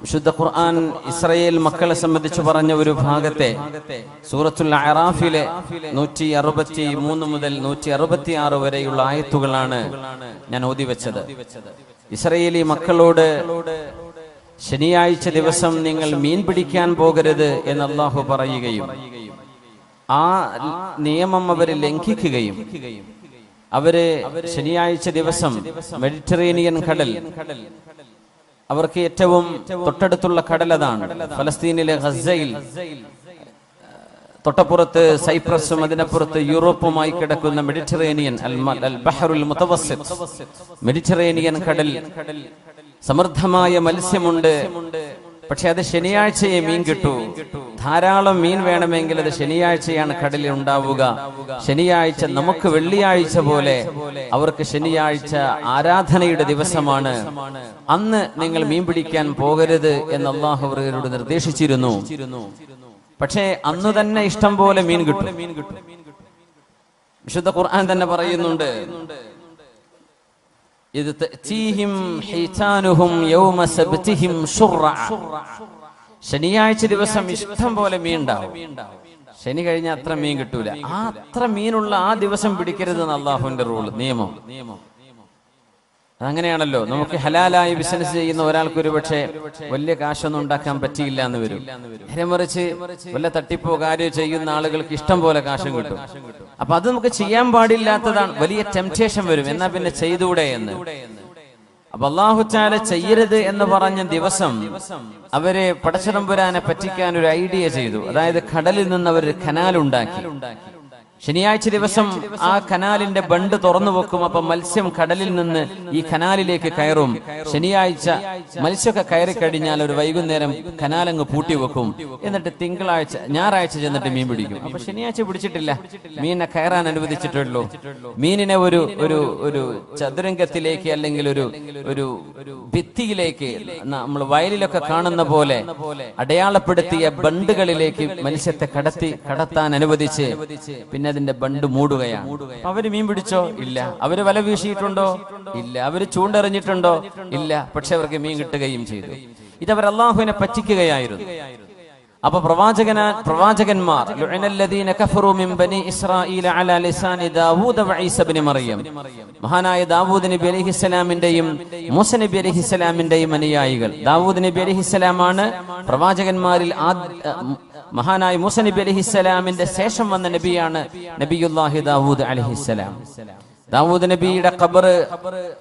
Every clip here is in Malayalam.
വിശുദ്ധ ഖുർആൻ ഇസ്രായേൽ മക്കളെ സംബന്ധിച്ച് പറഞ്ഞ ഒരു ഭാഗത്തെ സൂറത്തുൽ അറാഫിലെ 163 മുതൽ 166 വരെയുള്ള ആയത്തുകളാണ് ഞാൻ ഓതി വെച്ചത്. ഇസ്രായേലി മക്കളോട് ശനിയാഴ്ച ദിവസം നിങ്ങൾ മീൻ പിടിക്കാൻ പോകരുത് എന്ന് അല്ലാഹു പറയുകയും ആ നിയമം അവർ ലംഘിക്കുകയും അവര് ശനിയാഴ്ച ദിവസം മെഡിറ്ററേനിയൻ കടൽ, അവർക്ക് ഏറ്റവും തൊട്ടടുത്തുള്ള കടൽ അതാണ്. ഫലസ്തീനിലെ ഗസയിൽ തൊട്ടപ്പുറത്ത് സൈപ്രസും അതിനപ്പുറത്ത് യൂറോപ്പുമായി കിടക്കുന്ന മെഡിറ്ററേനിയൻ അൽ ബഹറുൽ മുതവസ്സിത്ത്, മെഡിറ്ററേനിയൻ കടൽ സമൃദ്ധമായ മത്സ്യമുണ്ട്. പക്ഷെ അത് ശനിയാഴ്ചയെ മീൻ കിട്ടൂ. ധാരാളം മീൻ വേണമെങ്കിൽ അത് ശനിയാഴ്ചയാണ് കടലിൽ ഉണ്ടാവുക. ശനിയാഴ്ച നമുക്ക് വെള്ളിയാഴ്ച പോലെ അവർക്ക് ശനിയാഴ്ച ആരാധനയുടെ ദിവസമാണ്. അന്ന് നിങ്ങൾ മീൻ പിടിക്കാൻ പോകരുത് എന്ന് അല്ലാഹു അവരോട് നിർദ്ദേശിച്ചിരുന്നു. പക്ഷേ അന്ന് തന്നെ ഇഷ്ടം പോലെ മീൻ കിട്ടും. വിശുദ്ധ ഖുർആൻ തന്നെ പറയുന്നുണ്ട്, ശനിയാഴ്ച ദിവസം ഇഷ്ടം പോലെ മീൻ ഉണ്ടാവും. ശനി കഴിഞ്ഞാൽ അത്ര മീൻ കിട്ടൂല. അത്ര മീനുള്ള ആ ദിവസം പിടിക്കരുതെന്ന് അള്ളാഹുവിന്റെ റൂൾ, നിയമം. അതങ്ങനെയാണല്ലോ. നമുക്ക് ഹലാലായി ബിസിനസ് ചെയ്യുന്ന ഒരാൾക്ക് ഒരു പക്ഷേ വലിയ കാശൊന്നും ഉണ്ടാക്കാൻ പറ്റിയില്ല എന്ന് വരും. നേരെമറിച്ച് വല്ല തട്ടിപ്പോ കാര്യമോ ചെയ്യുന്ന ആളുകൾക്ക് ഇഷ്ടം പോലെ കാശും കിട്ടും. അപ്പൊ അത് നമുക്ക് ചെയ്യാൻ പാടില്ലാത്തതാണ്. വലിയ ടെംപ്റ്റേഷൻ വരും, എന്നാ പിന്നെ ചെയ്തൂടെ എന്ന്. അപ്പൊ അല്ലാഹു തആല ചെയ്യരുത് എന്ന് പറഞ്ഞ ദിവസം അവരെ പടച്ചതമ്പുരാനെ പറ്റിക്കാൻ ഒരു ഐഡിയ ചെയ്തു. അതായത് കടലിൽ നിന്ന് അവർ കനാൽ ഉണ്ടാക്കി. ശനിയാഴ്ച ദിവസം ആ കനാലിന്റെ ബണ്ട് തുറന്നു വെക്കും. അപ്പൊ മത്സ്യം കടലിൽ നിന്ന് ഈ കനാലിലേക്ക് കയറും. ശനിയാഴ്ച മത്സ്യമൊക്കെ കയറി കഴിഞ്ഞാൽ ഒരു വൈകുന്നേരം കനാലങ്ങ് പൂട്ടി വെക്കും. എന്നിട്ട് ഞായറാഴ്ച ചെന്നിട്ട് മീൻ പിടിക്കും. അപ്പൊ ശനിയാഴ്ച പിടിച്ചിട്ടില്ല, മീനിനെ കയറാൻ അനുവദിച്ചിട്ടുള്ളൂ. മീനിനെ ഒരു ഒരു ഒരു ചതുരംഗത്തിലേക്ക് അല്ലെങ്കിൽ ഒരു ഭിത്തിയിലേക്ക്, നമ്മൾ വയലിലൊക്കെ കാണുന്ന പോലെ അടയാളപ്പെടുത്തിയ ബണ്ടുകളിലേക്ക് മത്സ്യത്തെ കടത്താൻ അനുവദിച്ച് പിന്നെ അതിന്റെ ബണ്ട് മൂടുകയാണ്. അവര് മീൻ പിടിച്ചോ? ഇല്ല. അവര് വല വീശിയിട്ടുണ്ടോ? ഇല്ല. അവര് ചൂണ്ടെറിഞ്ഞിട്ടുണ്ടോ? ഇല്ല. പക്ഷെ അവർക്ക് മീൻ കിട്ടുകയും ചെയ്തു. ഇതവർ അല്ലാഹുവിനെ പറ്റിക്കുകയായിരുന്നു. അപ്പൊ പ്രവാചകന്മാർ മഹാനായ ദാവൂദ് നബി അലൈഹിസ്സലാമിന്റെയും മൂസ നബി അലൈഹിസ്സലാമിന്റെയും അനുയായികൾ. ദാവൂദ് നബി അലൈഹിസ്സലാമാണ് പ്രവാചകന്മാരിൽ മഹാനായ മൂസ നബി അലൈഹിസ്സലാമിന്റെ ശേഷം വന്ന നബിയാണ് നബിയുല്ലാഹി ദാവൂദ് അലൈഹിസ്സലാം. ദാവൂദ് നബിയുടെ ഖബർ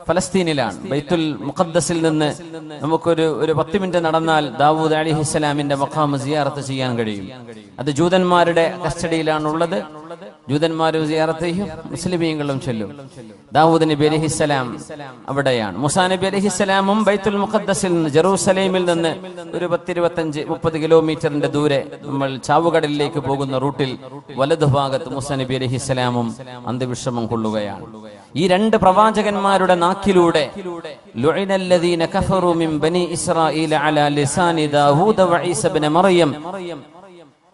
ഫലസ്തീനിലാണ്. ബൈത്തുൽ മുഖദ്ദസിൽ നിന്ന് നമുക്കൊരു 10 മിനിറ്റ് നടന്നാൽ ദാവൂദ് അലൈഹിസ്സലാമിന്റെ മഖാം സിയാറത്ത് ചെയ്യാൻ കഴിയും. അത് ജൂതന്മാരുടെ കസ്റ്റഡിയിലാണുള്ളത്. ജൂതന്മാരും സിയാറത്ത് ചെയ്യും, മുസ്ലിമീങ്ങളും ചൊല്ലും. ദാവൂദ് നബി അലൈഹിസ്സലാം അവിടെയാണ്. മൂസാ നബി അലൈഹിസ്സലാമും ബൈത്തുൽ മുഖദ്ദസിൽ നിന്ന്, ജെറൂസലേമിൽ നിന്ന് ഒരു 10-25-30 കിലോമീറ്ററിന്റെ ദൂരെ നമ്മൾ ചാവുകടലിലേക്ക് പോകുന്ന റൂട്ടിൽ വലതുഭാഗത്ത് മൂസാ നബി അലൈഹിസ്സലാമും അന്ത്യവിശ്രമം കൊള്ളുകയാണ്. ഈ രണ്ട് പ്രവാചകന്മാരുടെ നാക്കിലൂടെ ലുഇനല്ലദീന കഫറു മിൻ ബനി ഇസ്രായീല അലാ ലിസാനി ദാവൂദ വ ഈസ ഇബ്നു മറിയം,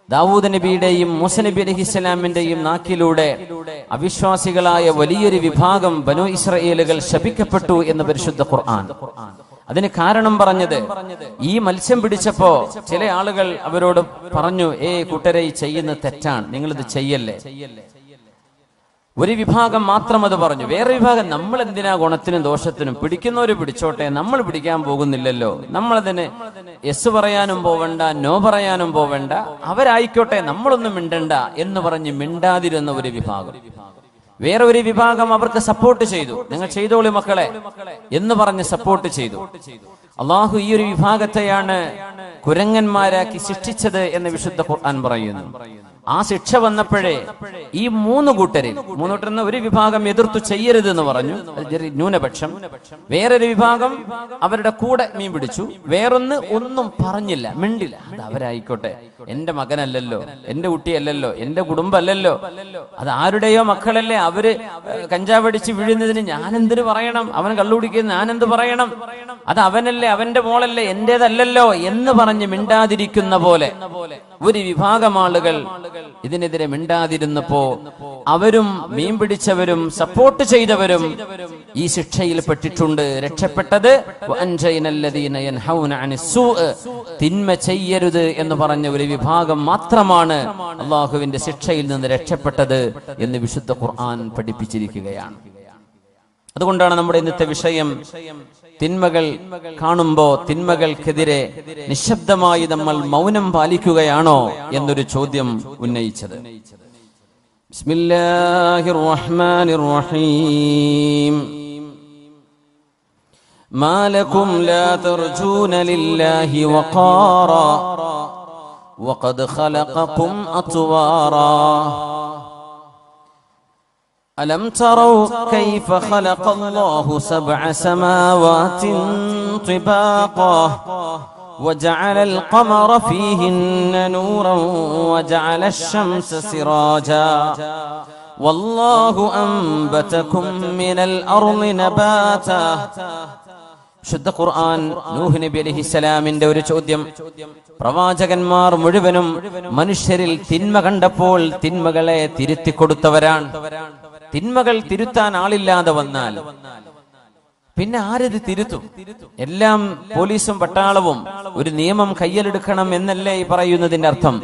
ദാവൂദ് നബിയുടെയും മൂസ നബി അലൈഹിസ്സലാമിന്റെയും നാക്കിലൂടെ അവിശ്വാസികളായ വലിയൊരു വിഭാഗം ബനു ഇസ്രായേലുകൾ ശപിക്കപ്പെട്ടു എന്ന് പരിശുദ്ധ ഖുർആൻ. അതിന് കാരണം പറഞ്ഞത്, ഈ മത്സ്യം പിടിച്ചപ്പോ ചില ആളുകൾ അവരോട് പറഞ്ഞു, കൂട്ടരെ ചെയ്യുന്നത് തെറ്റാണ്, നിങ്ങളിത് ചെയ്യല്ലേ. ഒരു വിഭാഗം മാത്രം അത് പറഞ്ഞു. വേറെ വിഭാഗം, നമ്മൾ എന്തിനാ ഗുണത്തിനും ദോഷത്തിനും, പിടിക്കുന്നവര് പിടിച്ചോട്ടെ, നമ്മൾ പിടിക്കാൻ പോകുന്നില്ലല്ലോ, നമ്മളതിന് യെസ് പറയാനും പോവണ്ട, നോ പറയാനും പോവണ്ട, അവരായിക്കോട്ടെ, നമ്മളൊന്നും മിണ്ടണ്ട എന്ന് പറഞ്ഞ് മിണ്ടാതിരുന്ന ഒരു വിഭാഗം. വേറെ ഒരു വിഭാഗം അവർക്ക് സപ്പോർട്ട് ചെയ്തു. നിങ്ങൾ ചെയ്തോളി മക്കളെ എന്ന് പറഞ്ഞ് സപ്പോർട്ട് ചെയ്തു. അള്ളാഹു ഈ ഒരു വിഭാഗത്തെയാണ് കുരങ്ങന്മാരാക്കി ശിക്ഷിച്ചത് എന്ന് വിശുദ്ധ ഖുർആൻ പറയുന്നു. ആ ശിക്ഷ വന്നപ്പോഴേ ഈ മൂന്ന് കൂട്ടരിൽ ഒരു വിഭാഗം എതിർത്തു ചെയ്യരുത് എന്ന് പറഞ്ഞു, ന്യൂനപക്ഷം. വേറൊരു വിഭാഗം അവരുടെ കൂടെ മീൻ പിടിച്ചു. വേറൊന്ന് ഒന്നും പറഞ്ഞില്ല, മിണ്ടില്ല. അത് അവരായിക്കോട്ടെ, എന്റെ മകനല്ലല്ലോ, എന്റെ കുട്ടിയല്ലല്ലോ, എന്റെ കുടുംബമല്ലല്ലോ, അത് ആരുടെയോ മക്കളല്ലേ, അവര് കഞ്ചാവടിച്ച് വീഴുന്നതിന് ഞാനെന്തിനു പറയണം, അവൻ കള്ളുകുടിക്കുന്നത് ഞാനെന്ത് പറയണം, അത് അവനല്ലേ, അവന്റെ മോളല്ലേ, എന്റേതല്ലല്ലോ എന്ന് പറഞ്ഞ് മിണ്ടാതിരിക്കുന്ന പോലെ ഒരു വിഭാഗം ആളുകൾ ഇതിനെതിരെ മിണ്ടാതിരുന്നപ്പോ അവരും മീൻ പിടിച്ചവരും സപ്പോർട്ട് ചെയ്തവരും ഈ ശിക്ഷയിൽ പെട്ടിട്ടുണ്ട്. രക്ഷപ്പെട്ടത് തിന്മ ചെയ്യരുത് എന്ന് പറഞ്ഞ ഒരു വിഭാഗം മാത്രമാണ് അള്ളാഹുവിന്റെ ശിക്ഷയിൽ നിന്ന് രക്ഷപ്പെട്ടത് എന്ന് വിശുദ്ധ ഖുർആൻ പഠിപ്പിച്ചിരിക്കുകയാണ്. അതുകൊണ്ടാണ് നമ്മുടെ ഇന്നത്തെ വിഷയം തിന്മകൾ കാണുമ്പോ തിന്മകൾക്കെതിരെ നിശബ്ദമായി നമ്മൾ മൗനം പാലിക്കുകയാണോ എന്നൊരു ചോദ്യം ഉന്നയിച്ചത്. ബിസ്മില്ലാഹിർ റഹ്മാനിർ റഹീം. മാ ലകും ലാ തർജൂന ലില്ലാഹി വഖാറാ വഖദ് ഖലഖകും അത്വാറാ ألم تروا كيف خلق الله 7 سماوات طباقا وجعل القمر فيهن نورا وجعل الشمس سراجا والله أنبتكم من الأرض نباتا. ശുദ്ധ ഖുർആൻ നൂഹ് നബി അലൈഹിസ്സലാമിന്റെ ഒരു ചോദ്യം. പ്രവാചകന്മാർ മുഴുവനും മനുഷ്യരിൽ തിന്മ കണ്ടപ്പോൾ തിന്മകളെ തിരുത്തി കൊടുത്തവരാണ്. തിന്മകൾ തിരുത്താൻ ആളില്ലാതെ വന്നാൽ പിന്നെ ആരത് തിരുത്തും? എല്ലാം പോലീസും പട്ടാളവും ഒരു നിയമം കയ്യിലെടുക്കണം എന്നല്ലേ ഈ പറയുന്നതിന്റെ അർത്ഥം?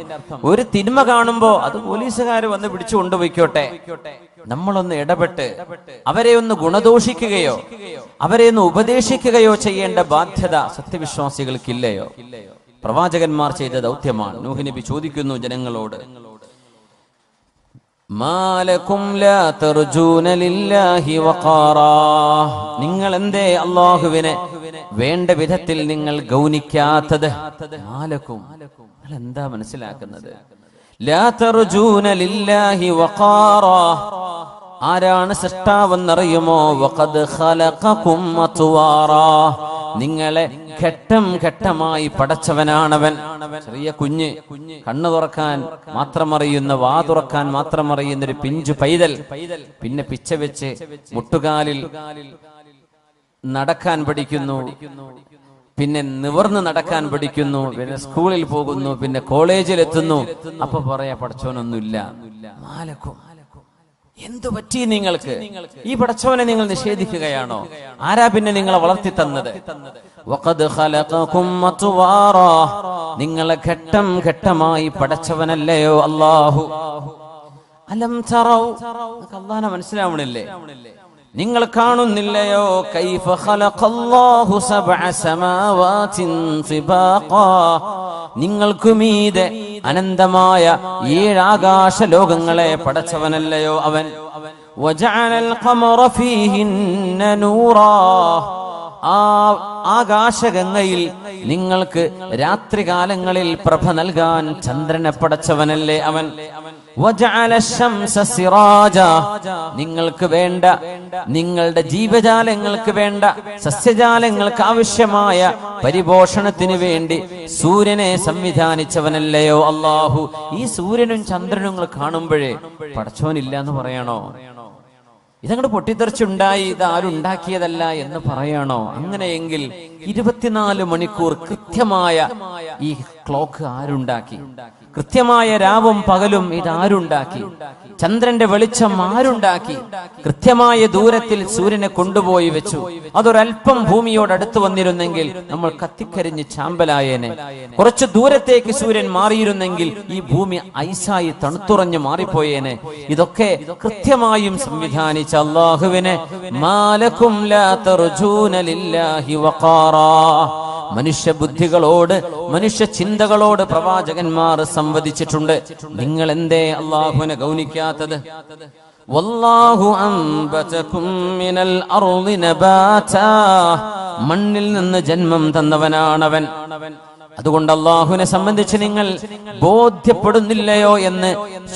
ഒരു തിന്മ കാണുമ്പോ അത് പോലീസുകാർ വന്ന് പിടിച്ചു കൊണ്ടുപോയിക്കോട്ടെ, നമ്മളൊന്ന് ഇടപെട്ട് അവരെ ഒന്ന് ഗുണദോഷിക്കുകയോ അവരെ ഒന്ന് ഉപദേശിക്കുകയോ ചെയ്യേണ്ട ബാധ്യത സത്യവിശ്വാസികൾക്കില്ലയോ? പ്രവാചകന്മാർ ചെയ്ത ദൗത്യമാണ്. നൂഹ് നബി ചോദിക്കുന്നു ജനങ്ങളോട്, മാലകും ലാ തർജൂന ലില്ലാഹി വഖാറാ, നിങ്ങൾ എന്തേ അല്ലാഹുവിനെ വേണ്ട വിധത്തിൽ നിങ്ങൾ ഗൗനിക്കാത്തത്? മാലകും, നിങ്ങൾ എന്താ മനസ്സിലാക്കുന്നത്? ലാ തർജൂന ലില്ലാഹി വഖാറാ, ആരാണ് സൃഷ്ടാവെന്നറിയുമോ? വഖദ് ഖലഖകും അത്വാറാ, നിങ്ങളെ ഘട്ടം ഘട്ടമായി പടച്ചവനാണവൻ. ചെറിയ കുഞ്ഞ് കണ്ണു തുറക്കാൻ മാത്രമറിയുന്ന, വാ തുറക്കാൻ മാത്രമറിയുന്ന ഒരു പിഞ്ചു പൈതൽ പിന്നെ പിച്ച വെച്ച് മുട്ടുകാലിൽ നടക്കാൻ പഠിക്കുന്നു, പിന്നെ നിവർന്ന് നടക്കാൻ പഠിക്കുന്നു, പിന്നെ സ്കൂളിൽ പോകുന്നു, പിന്നെ കോളേജിൽ എത്തുന്നു. അപ്പൊ പറയാ പടച്ചവനൊന്നുമില്ല. എന്തു പറ്റി നിങ്ങൾക്ക്? ഈ പടച്ചവനെ നിങ്ങൾ നിഷേധിക്കുകയാണോ? ആരാ പിന്നെ നിങ്ങളെ വളർത്തി തന്നത്? വഖദ് ഖലഖകും അത്വാറാ, നിങ്ങളെ ഘട്ടം ഘട്ടമായി പടച്ചവനല്ലയോ അല്ലാഹു? അലം തറൗ, അല്ലാഹുവിനെ മനസ്സിലാവണില്ലേ? നിങ്ങൾ കാണുന്നില്ലയോ? കൈഫ ഖലഖല്ലാഹു 7 സമാവാതിൻ തിബാഖാ, നിങ്ങൾക്ക് മീതെ അനന്തമായ 7 ആകാശ ലോകങ്ങളെ പടച്ചവനല്ലയോ അവൻ? വജഅലൽ ഖമറ ഫീഹിന്ന നൂറാ, ആ ആകാശഗംഗയിൽ നിങ്ങൾക്ക് രാത്രികാലങ്ങളിൽ പ്രഭ നൽകാൻ ചന്ദ്രനെ പടച്ചവനല്ലേ അവൻ? വജഅല ശംസ സിറാജ, നിങ്ങൾക്ക് വേണ്ട, നിങ്ങളുടെ ജീവജാലങ്ങൾക്ക് വേണ്ട, സസ്യജാലങ്ങൾക്ക് ആവശ്യമായ പരിപോഷണത്തിന് വേണ്ടി സൂര്യനെ സംവിധാനിച്ചവനല്ലയോ അല്ലാഹു? ഈ സൂര്യനും ചന്ദ്രനും നിങ്ങൾ കാണുമ്പോഴേ പടച്ചവനില്ല എന്ന് പറയണോ? ഇതങ്ങോട്ട് പൊട്ടിത്തെറിച്ചുണ്ടായി, ഇത് ആരുണ്ടാക്കിയതല്ല എന്ന് പറയണോ? അങ്ങനെയെങ്കിൽ 24 മണിക്കൂർ കൃത്യമായ ഈ ക്ലോക്ക് ആരുണ്ടാക്കി? കൃത്യമായ രാവും പകലും ഇതാരുണ്ടാക്കി? ചന്ദ്രന്റെ വെളിച്ചം ആരുണ്ടാക്കി? കൃത്യമായ ദൂരത്തിൽ സൂര്യനെ കൊണ്ടുപോയി വെച്ചു. അതൊരൽപ്പം ഭൂമിയോട് അടുത്ത് വന്നിരുന്നെങ്കിൽ നമ്മൾ കത്തിക്കരിഞ്ഞ് ചാമ്പലായേനെ. കുറച്ച് ദൂരത്തേക്ക് സൂര്യൻ മാറിയിരുന്നെങ്കിൽ ഈ ഭൂമി ഐസായി തണുത്തുറഞ്ഞു മാറിപ്പോയേനെ. ഇതൊക്കെ കൃത്യമായും സംവിധാനിച്ച അല്ലാഹുവിനെ മാലകും ലാ തർജൂന ലില്ലാഹി വഖാറാ, മനുഷ്യ ബുദ്ധികളോട്, മനുഷ്യ ചിന്തകളോട് പ്രവാചകന്മാർ സംവദിച്ചിട്ടുണ്ട്. നിങ്ങൾ എന്തേ അല്ലാഹുവിനെ ഗൗനിക്കാത്തത്? വല്ലാഹു അൻബതകും മിനൽ അർളി നബാതാ, മണ്ണിൽ നിന്ന് ജന്മം തന്നവനാണവൻ. അതുകൊണ്ട് അല്ലാഹുവിനെ സംബന്ധിച്ച് നിങ്ങൾ ബോധ്യപ്പെടുന്നില്ലയോ എന്ന്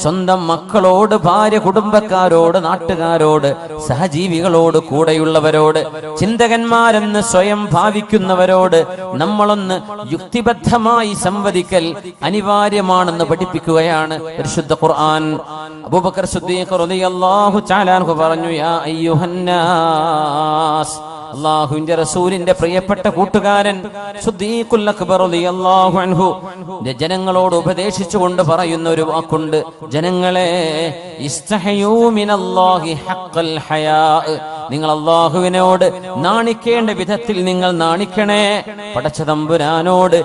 സ്വന്തം മക്കളോട്, ഭാര്യ, കുടുംബക്കാരോട്, നാട്ടുകാരോട്, സഹജീവികളോട്, കൂടെയുള്ളവരോട്, ചിന്തകന്മാരെന്ന് സ്വയം ഭാവിക്കുന്നവരോട് നമ്മളൊന്ന് യുക്തിബദ്ധമായി സംവദിക്കൽ അനിവാര്യമാണെന്ന് പഠിപ്പിക്കുകയാണ് പരിശുദ്ധ ഖുർആൻ. അബൂബക്കർ സിദ്ദീഖ് റളിയല്ലാഹു തആല അൻഹു പറഞ്ഞു, യാ അയ്യുഹന്നാസ്, അല്ലാഹുവിന്റെ റസൂലിന്റെ പ്രിയപ്പെട്ട കൂട്ടുകാരൻ സിദ്ദീഖുൽ അക്ബർ റളിയല്ലാഹു അൻഹു ജനങ്ങളോട് ഉപദേശിച്ചുകൊണ്ട് പറയുന്ന ഒരു വാക്കുണ്ട്, ജനങ്ങളെ ഇസ്തഹയൂ മിനല്ലാഹി ഹഖൽ ഹയാ, നിങ്ങൾ അല്ലാഹുവിനോട് നാണിക്കേണ്ട വിധത്തിൽ നിങ്ങൾ നാണിക്കണേ. പടച്ച തമ്പുരാനോട്